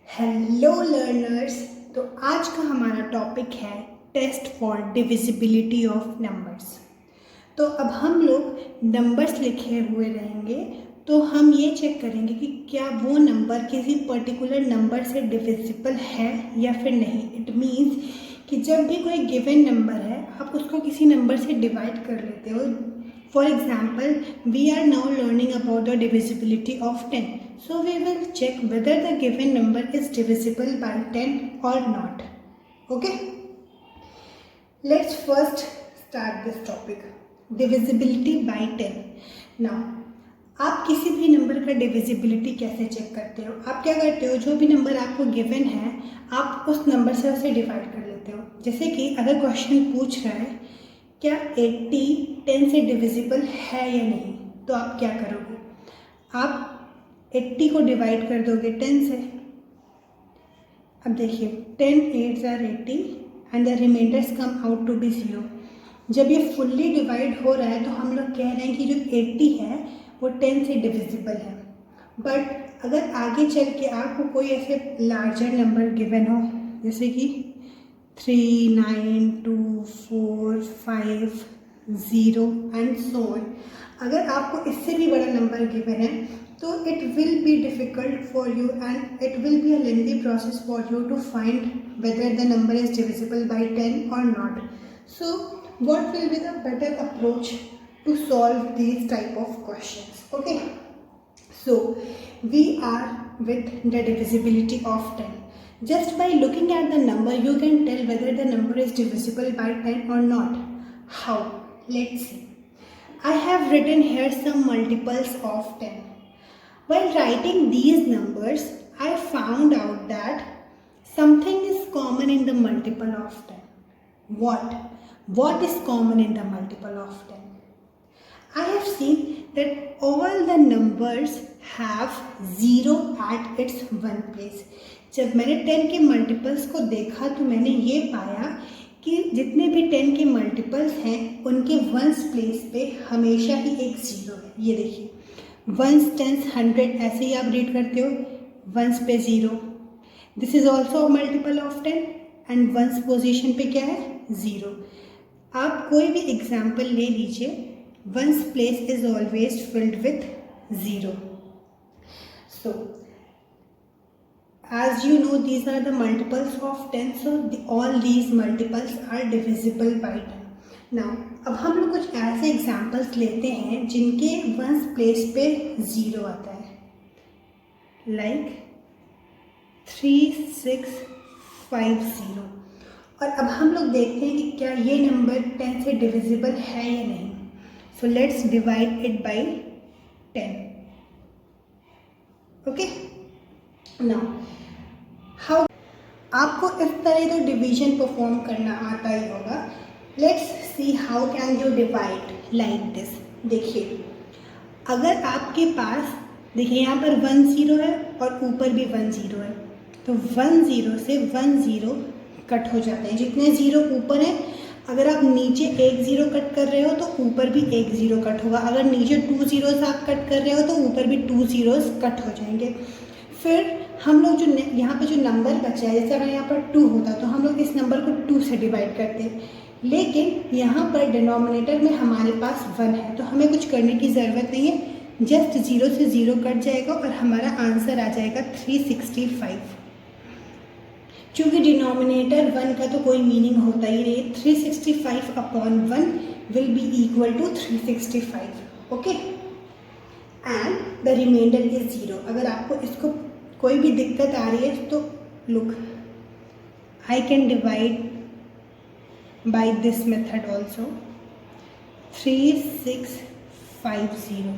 Hello learners. तो आज का हमारा टॉपिक है test for divisibility of numbers. तो अब हम लोग नंबर्स लिखे हुए रहेंगे, तो हम ये चेक करेंगे कि क्या वो नंबर किसी पर्टिकुलर नंबर से डिविजिबल है या फिर नहीं। इट मीन्स कि जब भी कोई गिवन नंबर है आप उसको किसी नंबर से डिवाइड कर लेते हो। For example, we are now learning about the divisibility of 10. So we will check whether the given number is divisible by 10 or not. Okay? Let's first start this topic. Divisibility by 10. Now, आप किसी भी number का divisibility कैसे check करते हो? आप क्या करते हो, जो भी नंबर आपको गिवन है आप उस नंबर से उसे डिवाइड कर लेते हो। जैसे कि अगर क्वेश्चन पूछ रहा है क्या 80 10 से डिविजिबल है या नहीं, तो आप क्या करोगे? आप 80 को डिवाइड कर दोगे 10 से। अब देखिए 10 8s are 80 and the reminders come out to be 0। जब ये फुल्ली डिवाइड हो रहा है तो हम लोग कह रहे हैं कि जो 80 है वो 10 से डिविजिबल है। बट अगर आगे चल के आपको कोई ऐसे लार्जर नंबर गिवन हो, जैसे कि 3 9 2 4 5 0 एंड सो ऑन, अगर आपको इससे भी बड़ा नंबर गिवन है तो it will be difficult for you and it will be a lengthy process for you to find whether the number is divisible by 10 or not. So what will be the better approach to solve these type of questions? Okay, so we are with the divisibility of 10. Just by looking at the number you can tell whether the number is divisible by 10 or not. How? Let's see. I have written here some multiples of 10. While writing these numbers, I found out that something is common in the multiple of 10. What? What is common in the multiple of 10? I have seen that all the numbers have 0 at its one place. जब मैंने 10 के multiples को देखा तो मैंने ये पाया कि जितने भी 10 के मल्टीपल्स हैं उनके वंस प्लेस पे हमेशा ही एक 0 है। ये देखिए, वंस टेंस 100 ऐसे ही आप रीड करते हो, वंस पे 0। This is also multiple of 10 and ones position पे क्या है? 0। आप कोई भी एग्जाम्पल ले लीजिए, ones place is always filled with 0। So as you know, these are the multiples of 10, so all these multiples are divisible by 10. Now अब हम लोग कुछ ऐसे एग्जाम्पल्स लेते हैं जिनके वंस प्लेस पे 0 आता है, लाइक 3 6 5 0। और अब हम लोग देखते हैं कि क्या ये नंबर 10 से डिविजिबल है या नहीं। So let's divide it by 10। Okay, now how आपको इस तरह तो डिवीजन परफॉर्म करना आता ही होगा। Let's see how can you divide like this. देखिए, अगर आपके पास, देखिए यहाँ पर 1 0 है और ऊपर भी 1 0 है, तो 1 0 से 1 0 कट हो जाते हैं। जितने 0 ऊपर हैं, अगर आप नीचे 1 0 कट कर रहे हो तो ऊपर भी 1 0 कट होगा। अगर नीचे 2 zeros आप कट कर रहे हो तो ऊपर भी 2 zeros कट हो जाएंगे। फिर हम लोग जो यहाँ पे जो नंबर बचा है, जैसे अगर यहाँ पर 2 होता तो हम लोग इस नंबर को 2 से डिवाइड करते, लेकिन यहाँ पर डिनोमिनेटर में हमारे पास 1 है तो हमें कुछ करने की ज़रूरत नहीं है। जस्ट 0 से 0 कट जाएगा और हमारा आंसर आ जाएगा 365। चूँकि डिनोमिनेटर 1 का तो कोई मीनिंग होता ही नहीं, 365 upon 1 will be equal to 365। Okay, and the reminder is 0। अगर आपको इसको कोई भी दिक्कत आ रही है तो look, I can divide by this method also. 3 6 5 0,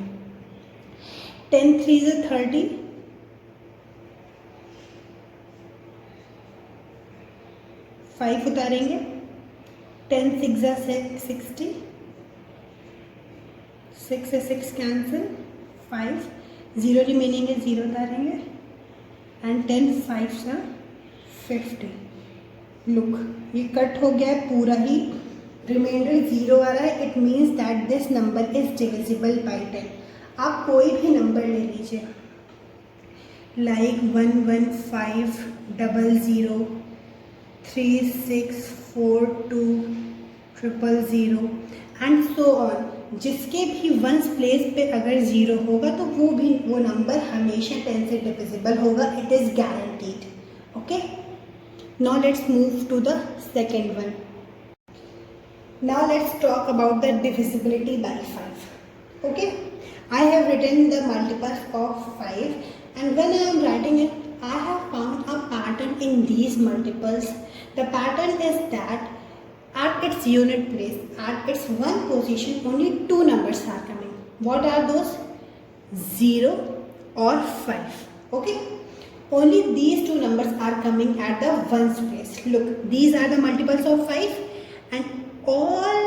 10 3 is 30, 5 उतारेंगे, 10 6 is 60, 6 से 6 कैंसिल, 5 0 रिमेनिंग है, 0 उतारेंगे एंड 10 5 से 50। लुक, ये कट हो गया है पूरा ही, रिमाइंडर 0 आ रहा है। It means that this number is divisible bye 10। आप कोई भी नंबर ले लीजिए, like 11500 3642 एंड सो ऑन। जिसके भी वंस प्लेस पे अगर ज़ीरो होगा तो वो नंबर हमेशा 10 से डिविजिबल होगा। It is guaranteed. Okay, now let's move to the second one. Now let's talk about the divisibility by 5. Okay, I have written the multiples of 5, and when I am writing it, I have found a pattern in these multiples. The pattern is that at its unit place, at its one position, only two numbers are coming. What are those? 0 or 5. Okay, only these two numbers are coming at the ones place. Look, these are the multiples of 5, and all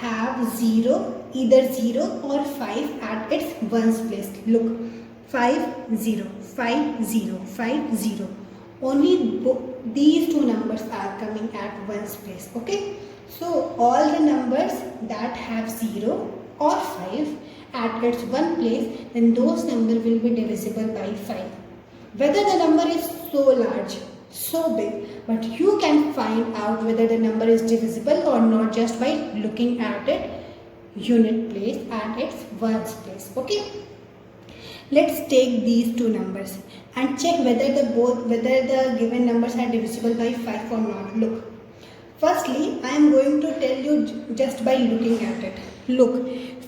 have 0, either 0 or 5 at its ones place. Look, 5 0 5 0 5 0. Only these two numbers are coming at ones place. Okay, so all the numbers that have 0 or 5 at its one place, then those numbers will be divisible by 5. Whether the number is so large, so big, but you can find out whether the number is divisible or not just by looking at it unit place at its ones place. Okay, let's take these two numbers and check whether the given numbers are divisible by 5 or not. Look, firstly I am going to tell you just by looking at it. Look,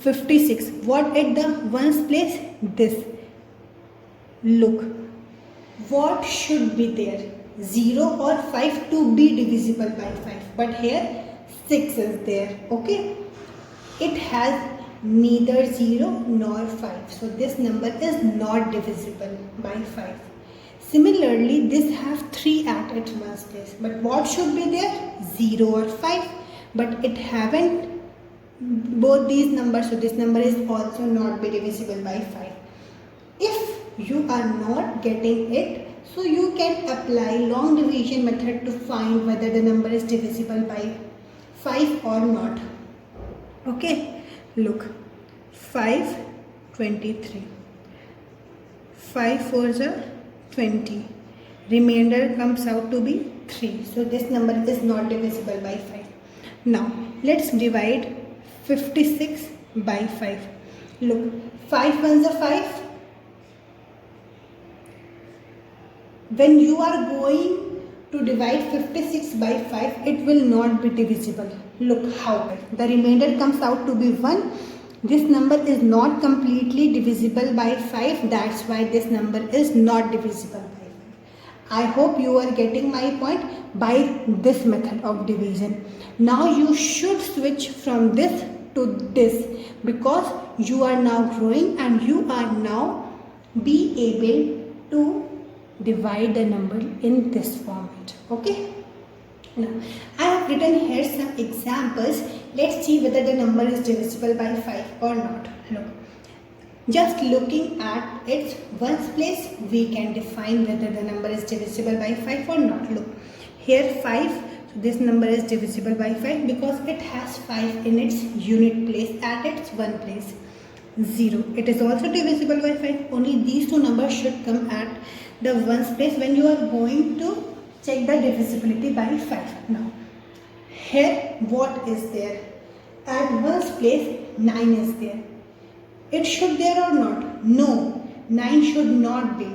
56, what at the ones place? This. Look, what should be there? 0 or 5 to be divisible by 5, but here 6 is there. Okay, it has neither 0 nor 5, so this number is not divisible by 5. Similarly, this have 3 at its ones place, but what should be there? 0 or 5, but it haven't both these numbers, so this number is also not be divisible by 5. If you are not getting it, so you can apply long division method to find whether the number is divisible by 5 or not. Okay, look, 5 23, 5 4s are 20, remainder comes out to be 3, so this number is not divisible by 5. Now let's divide 56 by 5. Look, 5 ones are 5. When you are going to divide 56 by 5, it will not be divisible. Look how. The remainder comes out to be 1. This number is not completely divisible by 5. That's why this number is not divisible by 5. I hope you are getting my point by this method of division. Now you should switch from this to this, because you are now growing and you are now be able to divide the number in this format. Okay, now I have written here some examples. Let's see whether the number is divisible by 5 or not. Look, just looking at its ones place, we can define whether the number is divisible by 5 or not. Look, here 5, so this number is divisible by 5 because it has 5 in its unit place at its one place. 0, it is also divisible by 5. Only these two numbers should come at the ones place when you are going to check the divisibility by 5. Now here what is there? At ones place 9 is there. It should there or not? No, 9 should not be.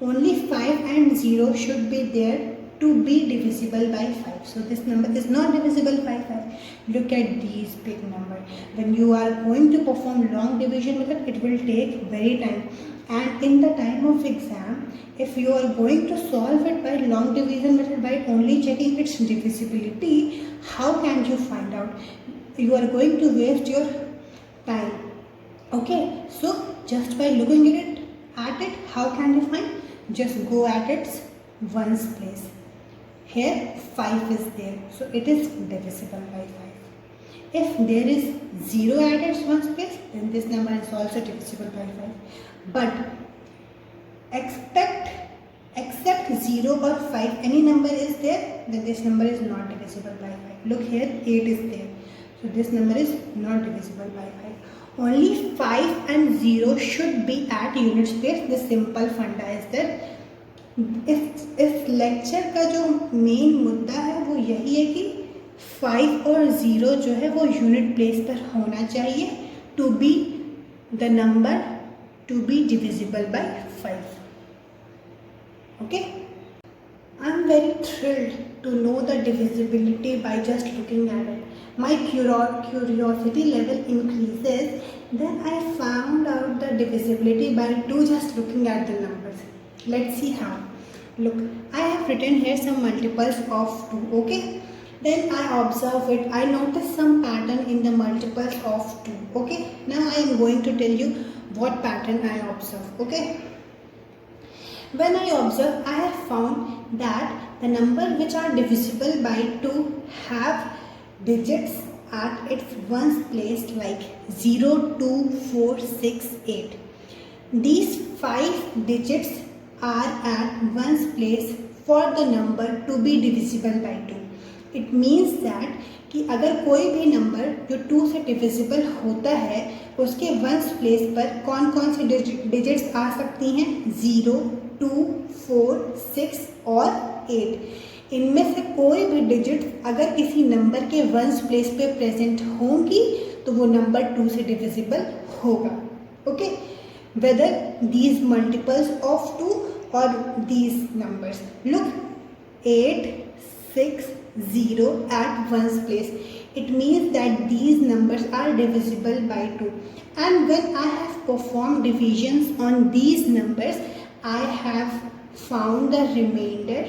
Only 5 and 0 should be there to be divisible by 5. So this number is not divisible by 5. Look at these big numbers. When you are going to perform long division method, it will take very time. And in the time of exam, if you are going to solve it by long division method by only checking its divisibility, how can you find out? You are going to waste your time. Okay, so just by looking at it, how can you find? Just go at its ones place. Here 5 is there, so it is divisible by 5. If there is 0 at its ones place, then this number is also divisible by 5. But except 0 or 5, any number is there, then this number is not divisible by 5. Look here, 8 is there, so this number is not divisible by 5. only 5 and 0 should be at unit place. The simple funda is that इस lecture का जो main मुद्दा है वो यही है कि 5 और 0 जो है वो यूनिट प्लेस पर होना चाहिए to be the number to be divisible by 5. Okay, I am very thrilled to know the divisibility by just looking at it. My curiosity level increases. Then I found out the divisibility by 2 just looking at the numbers. Let's see how. Look, I have written here some multiples of 2. Okay, then I observe it. I notice some pattern in the multiples of 2. Okay, now I am going to tell you what pattern I observe. Okay, when I observe, I have found that the number which are divisible by 2 have digits at its ones place like 0, 2, 4, 6, 8. These 5 digits are at ones place for the number to be divisible by 2. It means that कि अगर कोई भी number जो 2 से divisible होता है उसके ones place पर कौन कौन सी डिजिट्स आ सकती हैं? 0, 2, 4, 6 और 8. इनमें से कोई भी डिजिट अगर किसी नंबर के वंस प्लेस पे प्रेजेंट होंगी तो वो नंबर 2 से डिविजिबल होगा. Okay, whether these multiples of 2 और these numbers. Look, 8, 6, 0 at ones place. It means that these numbers are divisible by 2. And when I have performed divisions on these numbers, I have found the remainder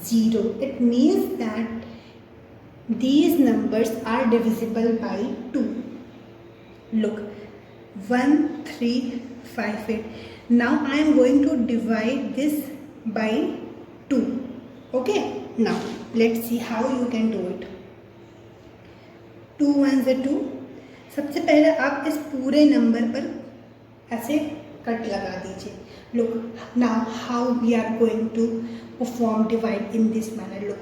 0. It means that these numbers are divisible by 2. Look, 1, 3, 5, 8. Now I am going to divide this by 2. Okay, now let's see how you can do it. 2 1s are 2. सबसे पहले आप इस पूरे number पर ऐसे cut लगा दीजिए. Look, now how we are going to perform divide in this manner. Look,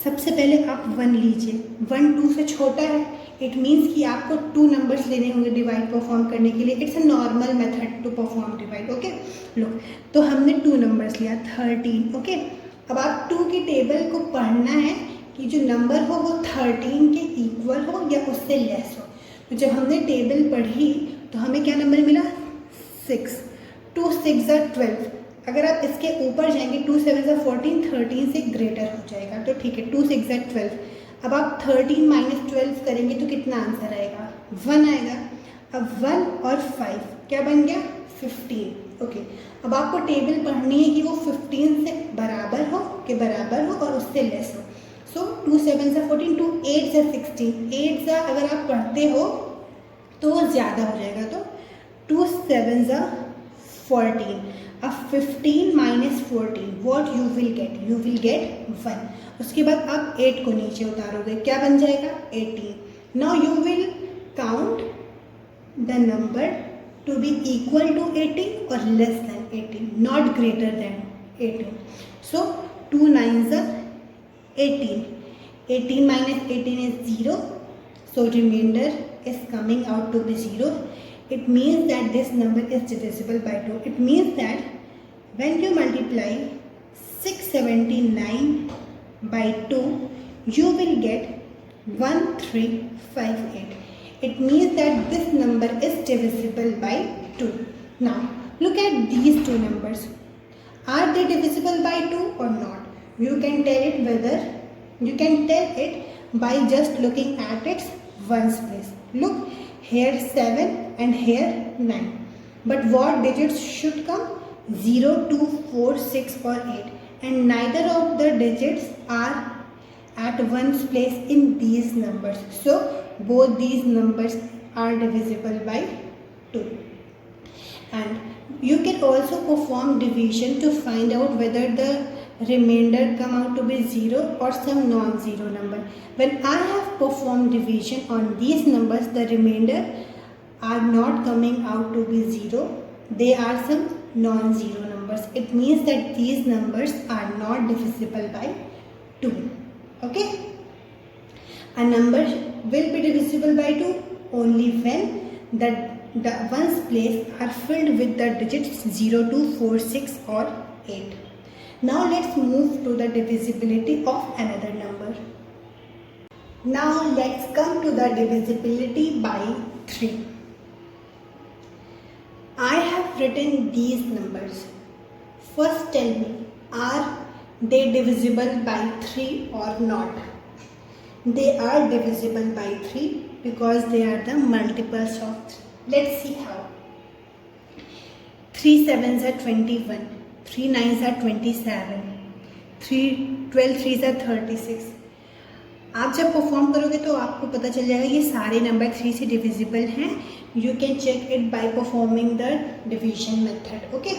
सबसे पहले आप 1 लीजिए. 1 2 से छोटा है. इट मीन्स कि आपको 2 नंबर्स लेने होंगे डिवाइड परफॉर्म करने के लिए. It's a normal method to perform divide. Okay, look, तो हमने 2 नंबर्स लिया 13. ओके, अब आप 2 की टेबल को पढ़ना है कि जो नंबर हो वो 13 के इक्वल हो या उससे लेस हो. तो जब हमने टेबल पढ़ी तो हमें क्या नंबर मिला? 6. 2 6 are 12. अगर आप इसके ऊपर जाएंगे 2 7 are 14, 13 से ग्रेटर हो जाएगा. तो ठीक है, 2 6 are 12. अब आप 13 माइनस 12 करेंगे तो कितना आंसर आएगा? 1 आएगा. अब 1 और 5 क्या बन गया? 15. ओके, अब आपको टेबल पढ़नी है कि वो 15 से बराबर हो कि बराबर हो और उससे लेस हो. सो 2 7 are 14, 2 8 are 16. 8 अगर आप पढ़ते हो तो वो ज़्यादा हो जाएगा. तो 2 7 are 14. अब 15 minus 14 what you will get? You will get 1. उसके बाद आप 8 को नीचे उतारोगे, क्या बन जाएगा? 18. Now you will count the number to be equal to 18 और less than 18, not greater than 18. So 2 9s are 18. 18 minus 18 is 0. So remainder is coming out to be 0. It means that this number is divisible by 2. It means that when you multiply 679 by 2, you will get 1358. It means that this number is divisible by 2. Now look at these two numbers. Are they divisible by 2 or not? You can tell it by just looking at its ones place. Look, here 7 and here 9. But what digits should come? 0, 2, 4, 6 or 8. And neither of the digits are at ones place in these numbers. So both these numbers are divisible by 2. And you can also perform division to find out whether the remainder come out to be 0 or some non-zero number. When I have performed division on these numbers, the remainder are not coming out to be 0. They are some non-zero numbers. It means that these numbers are not divisible by 2. Okay? A number will be divisible by 2 only when the the ones place are filled with the digits 0, 2, 4, 6 or 8. Now let's move to the divisibility of another number. Now let's come to the divisibility by 3. I have written these numbers. First tell me, are they divisible by 3 or not? They are divisible by 3 because they are the multiples of 3. Let's see how. 3 sevens are 21, 3 nines are 27, 12 threes are 36. आप जब perform करोगे तो आपको पता चल जाएगा ये सारे नंबर 3 से डिविजिबल हैं. You can check it by performing the division method. Okay.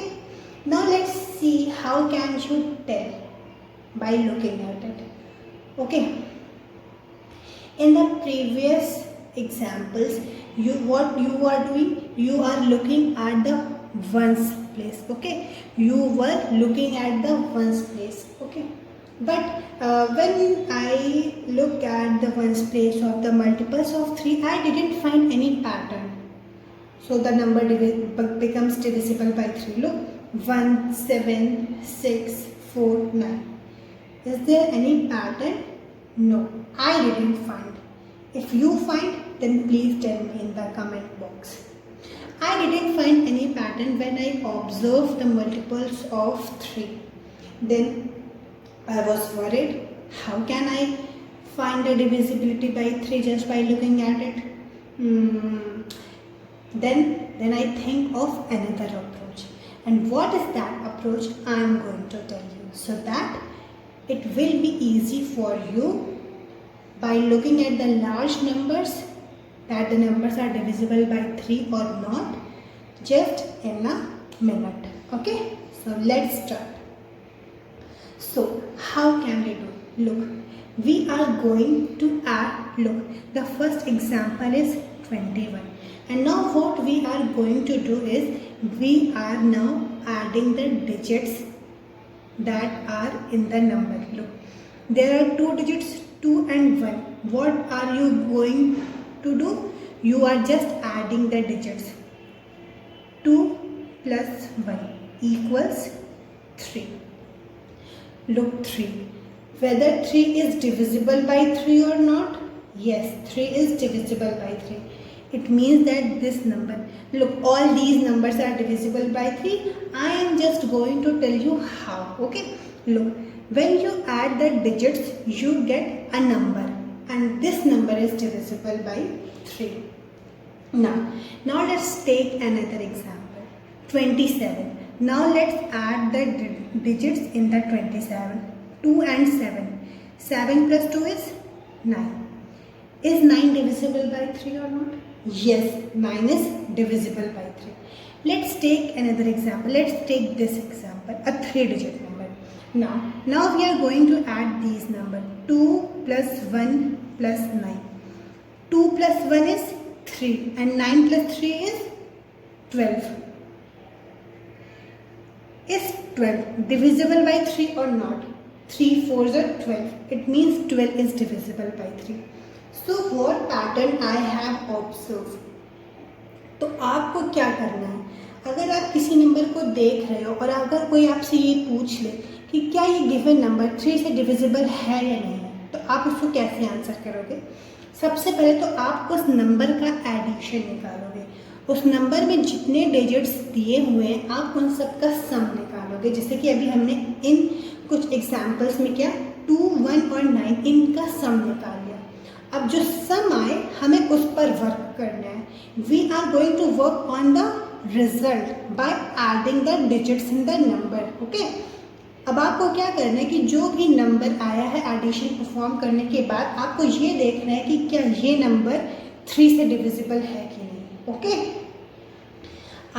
Now let's see how can you tell by looking at it. Okay. In the previous examples, what you are doing, you are looking at the ones place. Okay. You were looking at the ones place. Okay. But when I look at the ones place of the multiples of 3, I didn't find any pattern. So the number becomes divisible by 3. Look, 1, 7, 6, 4, 9. Is there any pattern? No, I didn't find. If you find, then please tell me in the comment box. I didn't find any pattern when I observed the multiples of 3. Then I was worried. How can I find the divisibility by 3 just by looking at it? Then I think of another approach. And what is that approach? I am going to tell you, so that it will be easy for you by looking at the large numbers, that the numbers are divisible by 3 or not, just in a minute. Okay, so let's start. So how can we do? Look, we are going to add. Look, the first example is 21. And now what we are going to do is, we are now adding the digits that are in the number. Look, there are 2 digits, 2 and 1. What are you going to do? You are just adding the digits. 2 plus 1 equals 3. Look, 3. Whether 3 is divisible by 3 or not? Yes, 3 is divisible by 3. It means that this number, look, all these numbers are divisible by 3. I am just going to tell you how. Okay, look, when you add the digits, you get a number, and this number is divisible by 3. Now let's take another example. 27. Now let's add the digits in the 27. 2 and 7. 7 plus 2 is 9. Is 9 divisible by 3 or not? Yes, 9 is divisible by 3. Let's take another example. Let's take this example, a 3-digit number. Now we are going to add these numbers. 2 plus 1 plus 9. 2 plus 1 is 3 and 9 plus 3 is 12. Is 12 divisible by 3 or not? 3 4s are 12. It means 12 is divisible by 3. So what pattern I have observed? तो आपको क्या करना है? अगर आप किसी number को देख रहे हो और अगर कोई आपसे ये पूछ ले कि क्या ये गिवन नंबर 3 से डिविजिबल है या नहीं है, तो आप उसको कैसे आंसर करोगे? सबसे पहले तो आप उस नंबर का एडिशन निकालोगे. उस नंबर में जितने डिजिट्स दिए हुए हैं आप उन सब का सम निकालोगे. जैसे कि अभी हमने इन कुछ एग्जाम्पल्स में क्या 2, 1 और 9 इनका सम निकाल लिया. अब जो सम आए हमें उस पर वर्क करना है. We are going to work on the result by adding the digits in the number. Okay, अब आपको क्या करना है कि जो भी नंबर आया है एडिशन परफॉर्म करने के बाद आपको ये देखना है कि क्या ये नंबर 3 से डिविजिबल है कि नहीं. ओके,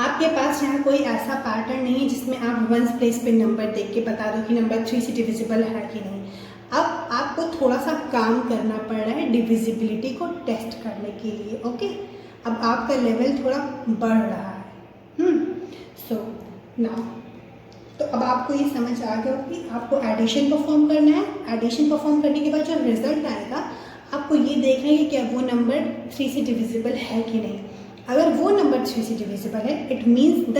आपके पास यहाँ कोई ऐसा पैटर्न नहीं है जिसमें आप वंस प्लेस पे नंबर देख के बता दो कि नंबर 3 से डिविजिबल है कि नहीं. अब आपको थोड़ा सा काम करना पड़ रहा है डिविजिबिलिटी को टेस्ट करने के लिए. ओके, अब आपका लेवल थोड़ा बढ़ रहा है. सो नाउ तो अब आपको ये समझ आ गया कि आपको एडिशन परफॉर्म करना है. एडिशन परफॉर्म करने के बाद जो रिजल्ट आएगा आपको ये देखना है कि क्या वो नंबर 3 से डिविजिबल है कि नहीं. अगर वो नंबर 3 से डिविजिबल है, it means the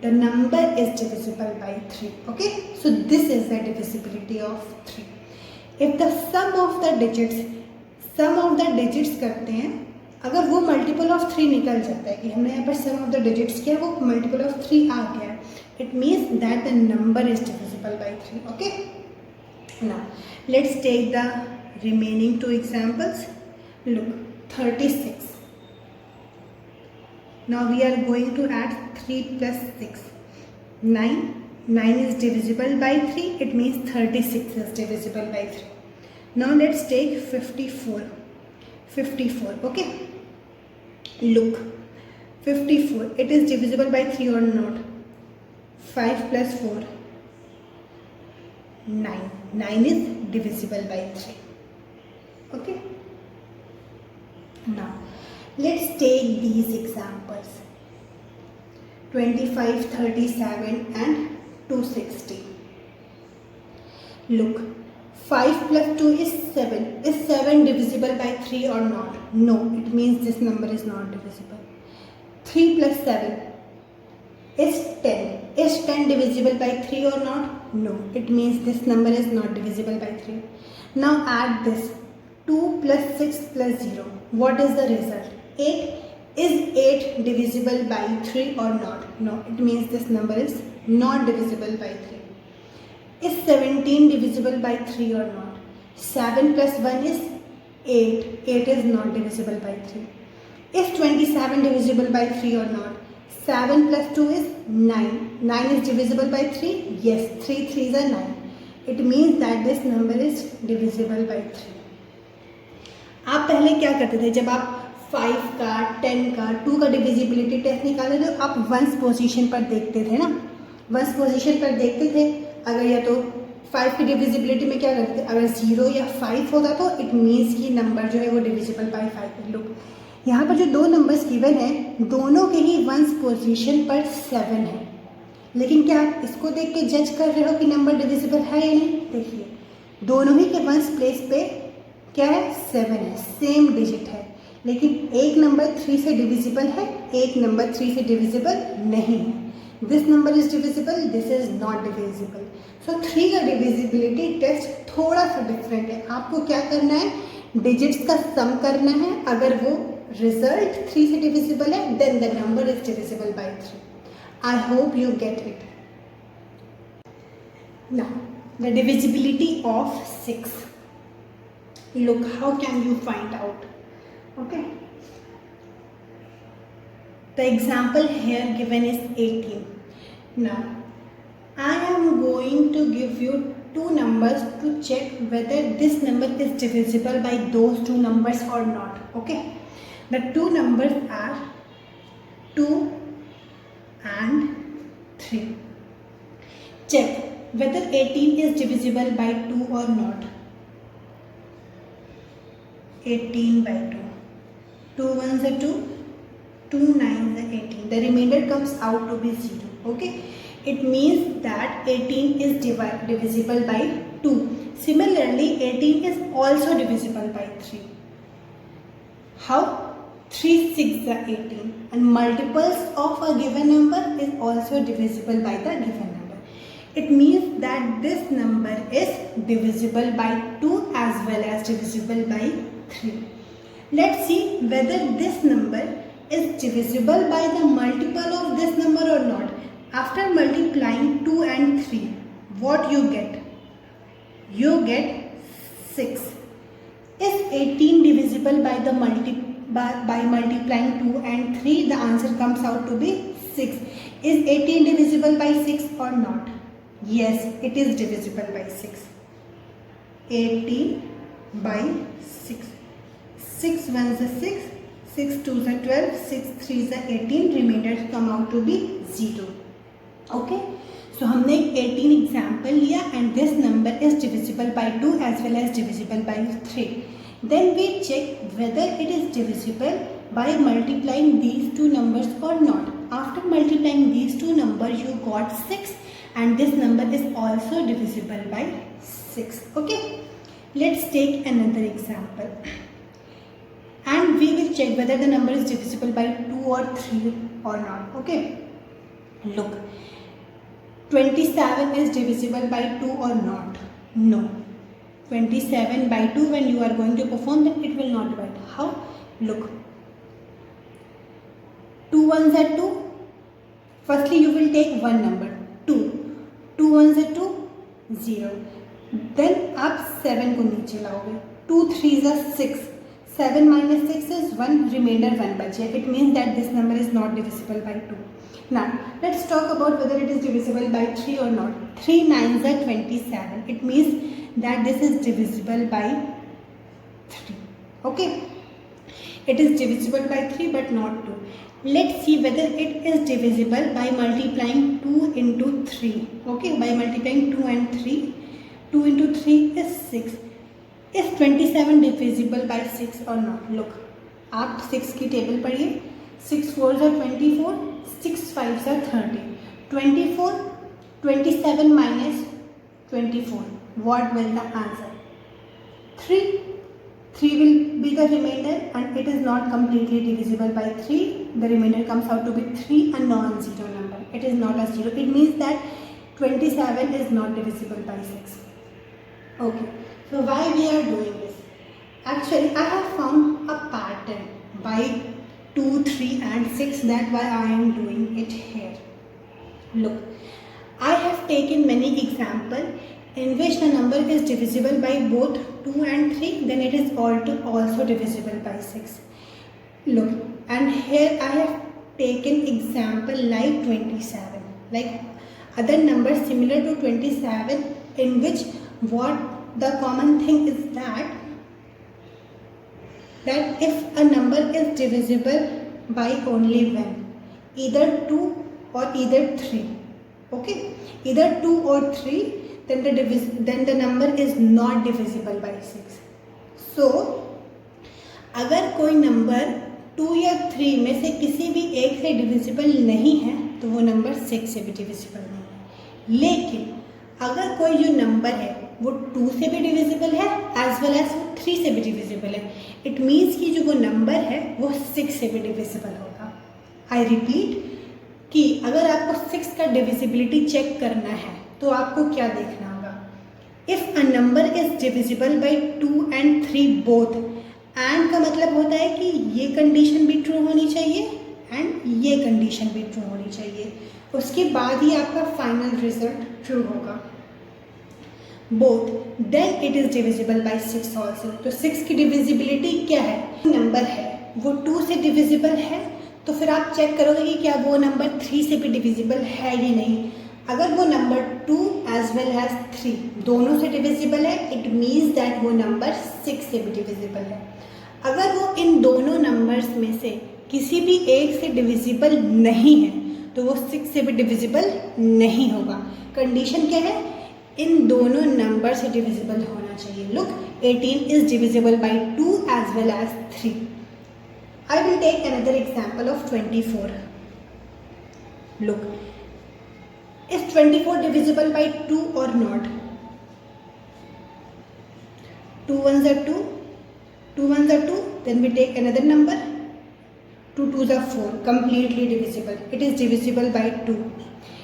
number is divisible by 3. Okay, so this is the divisibility of 3. If the sum of the digits करते हैं, अगर वो मल्टीपल ऑफ 3 निकल जाता है कि हमने यहाँ पर सम ऑफ द डिजिट्स किया, वो मल्टीपल ऑफ 3 आ गया है, it means that the number is divisible by 3. Okay, now let's take the remaining 2 examples. Look, 36. Now we are going to add 3 plus 6. 9. 9 is divisible by 3. It means 36 is divisible by 3. Now let's take 54. 54. Okay. Look. 54. It is divisible by 3 or not? 5 plus 4. 9. 9 is divisible by 3. Okay. Now let's take these examples. 25, 37 and 260. Look, 5 plus 2 is 7. Is 7 divisible by 3 or not? No, it means this number is not divisible. 3 plus 7 is 10. Is 10 divisible by 3 or not? No, it means this number is not divisible by 3. Now add this. 2 plus 6 plus 0. What is the result? 8. Is 8 divisible by 3 or not? No, it means this number is not divisible by 3. Is 17 divisible by 3 or not? 7 plus 1 is 8. 8 is not divisible by 3. Is 27 divisible by 3 or not? 7 plus 2 is 9. 9 is divisible by 3? Yes, 3 3s are 9. It means that this number is divisible by 3. आप पहले क्या करते थे, जब आप 5 का, 10 का, 2 का डिविजिबिलिटी टेस्ट निकाले थे, आप वंस पोजीशन पर देखते थे ना. वंस पोजीशन पर देखते थे, अगर या तो 5 की डिविजिबिलिटी में क्या करते थे, अगर 0 या 5 होगा तो इट मीन्स कि नंबर जो है वो डिविजिबल बाय 5 है. लुक, यहाँ पर जो 2 नंबर्स गिवन है, दोनों के ही वंस पोजीशन पर 7 है, लेकिन क्या आप इसको देख के जज कर रहे हो कि नंबर डिविजिबल है या नहीं? देखिए, दोनों ही के वंस प्लेस पे क्या है, 7 है, सेम डिजिट है, लेकिन एक नंबर 3 से डिविजिबल है, एक नंबर 3 से डिविजिबल नहीं है. This number is divisible, this is not divisible. So 3 का डिविजिबिलिटी टेस्ट थोड़ा सा डिफरेंट है. आपको क्या करना है, डिजिट्स का सम करना है. अगर वो रिजल्ट 3 से डिविजिबल है, then the number is divisible by 3. I hope you get it. Now the divisibility of 6. Look, how can you find out? Okay, the example here given is 18. Now I am going to give you 2 numbers to check whether this number is divisible by those 2 numbers or not. Okay, the 2 numbers are 2 and 3. Check whether 18 is divisible by 2 or not. 18 by 2. 2 1s are 2, 2 9s are 18. The remainder comes out to be 0. Okay, it means that 18 is divisible by 2. Similarly, 18 is also divisible by 3. How? 3 6 are 18, and multiples of a given number is also divisible by the given number. It means that this number is divisible by 2 as well as divisible by 3. Let's see whether this number is divisible by the multiple of this number or not. After multiplying 2 and 3, what you get? You get 6. Is 18 divisible by multiplying 2 and 3? The answer comes out to be 6. Is 18 divisible by 6 or not? Yes, it is divisible by 6. 18 by 6. 6 1s are 6, 6 2s are 12, 6 3s are 18, remainder come out to be 0. Okay, so हमने 18 example लिया and this number is divisible by 2 as well as divisible by 3. Then we check whether it is divisible by multiplying these 2 numbers or not. After multiplying these 2 numbers, you got 6 and this number is also divisible by 6. Okay, let's take another example. And and we will check whether the number is divisible by 2 or 3 or not. Okay, look, 27 is divisible by 2 or not? No. 27 by 2, when you are going to perform, then it will not divide. How? Look, 2 ones are 2. Firstly you will take one number 2, 2 ones are 2, 0. Then आप 7 को नीचे लाओगे, 2 3s are 6, 7 minus 6 is 1, remainder 1 बचे. It means that this number is not divisible by 2. Now let's talk about whether it is divisible by 3 or not. 3 9s are 27. It means that this is divisible by 3. Okay, it is divisible by 3 but not 2. Let's see whether it is divisible by multiplying 2 into 3. Okay, by multiplying 2 and 3. 2 into 3 is 6. Is 27 divisible by 6 or not? Look, आप 6 की table पढ़िए. 6 4s are 24, 6 5s are 30. 24, 27 minus 24. What will the answer? 3. 3 will be the remainder and it is not completely divisible by 3. The remainder comes out to be 3, a non-zero number. It is not a 0. It means that 27 is not divisible by 6. Okay, so why we are doing this? Actually, I have found a pattern by 2, 3 and 6. That's why I am doing it here. Look, I have taken many examples in which the number is divisible by both 2 and 3, then it is also divisible by 6. Look, and here I have taken example like 27, like other numbers similar to 27, in which what the common thing is that if a number is divisible by only one, either 2 or either 3, okay, either 2 or 3, then the number is not divisible by 6. So अगर कोई number 2 या 3 में से किसी भी एक से divisible नहीं है तो वो नंबर 6 से भी डिविजिबल नहीं है. लेकिन अगर कोई जो नंबर है वो 2 से भी डिविजिबल है एज वेल एज वो 3 से भी डिविजिबल है, इट मीन्स कि जो वो नंबर है वो 6 से भी डिविजिबल होगा. आई रिपीट कि अगर आपको 6 का डिविजिबिलिटी चेक करना है तो आपको क्या देखना होगा? If a number is divisible by 2 and 3 both, and का मतलब होता है कि ये कंडीशन भी ट्रू होनी चाहिए एंड ये कंडीशन भी ट्रू होनी चाहिए, उसके बाद ही आपका फाइनल रिजल्ट ट्रू होगा. Both, then it is divisible by 6 also. तो 6 की डिविजिबिलिटी क्या है? नंबर है वो 2 से डिविजिबल है तो फिर आप चेक करोगे कि क्या वो नंबर 3 से भी डिविजिबल है या नहीं. अगर वो नंबर 2 एज वेल एज 3 दोनों से डिविजिबल है, इट मीन्स दैट वो नंबर 6 से भी डिविजिबल है. अगर वो इन दोनों नंबर्स में से किसी भी एक से डिविजिबल नहीं है तो वो 6 से भी डिविजिबल नहीं होगा. कंडीशन क्या है? इन दोनों नंबर से डिविजिबल होना चाहिए. Look, 18 is divisible by 2 as well as 3. I will take another example of 24. Look, is 24 divisible by 2 or not? 2 ones are 2, 2 ones are 2, then we take another number, 2 2s are 4, completely divisible. It is divisible by 2.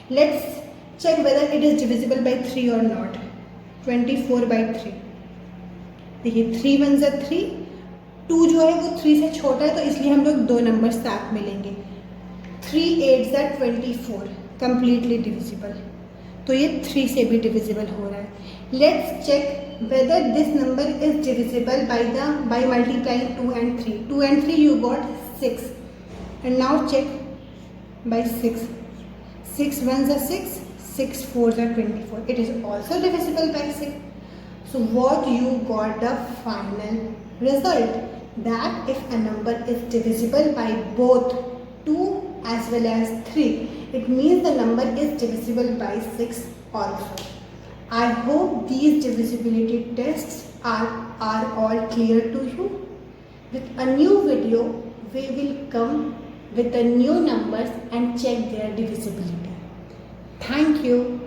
Let's check whether it is divisible by 3 or not. 24 by 3. देखिए 3 ones are 3, 2 जो है वो 3 से छोटा है तो इसलिए हम लोग दो नंबर साथ में लेंगे. 3 8s are 24, completely divisible. तो ये 3 से भी divisible हो रहा है. Let's check whether this number is divisible by multiplying 2 and 3. 2 and 3 you got 6. And now check by 6. 6 ones are 6, 6 4s are 24. It is also divisible by 6. So what you got the final result? That if a number is divisible by both 2 as well as 3, it means the number is divisible by 6 also. I hope these divisibility tests are all clear to you. With a new video, we will come with the new numbers and check their divisibility. Thank you.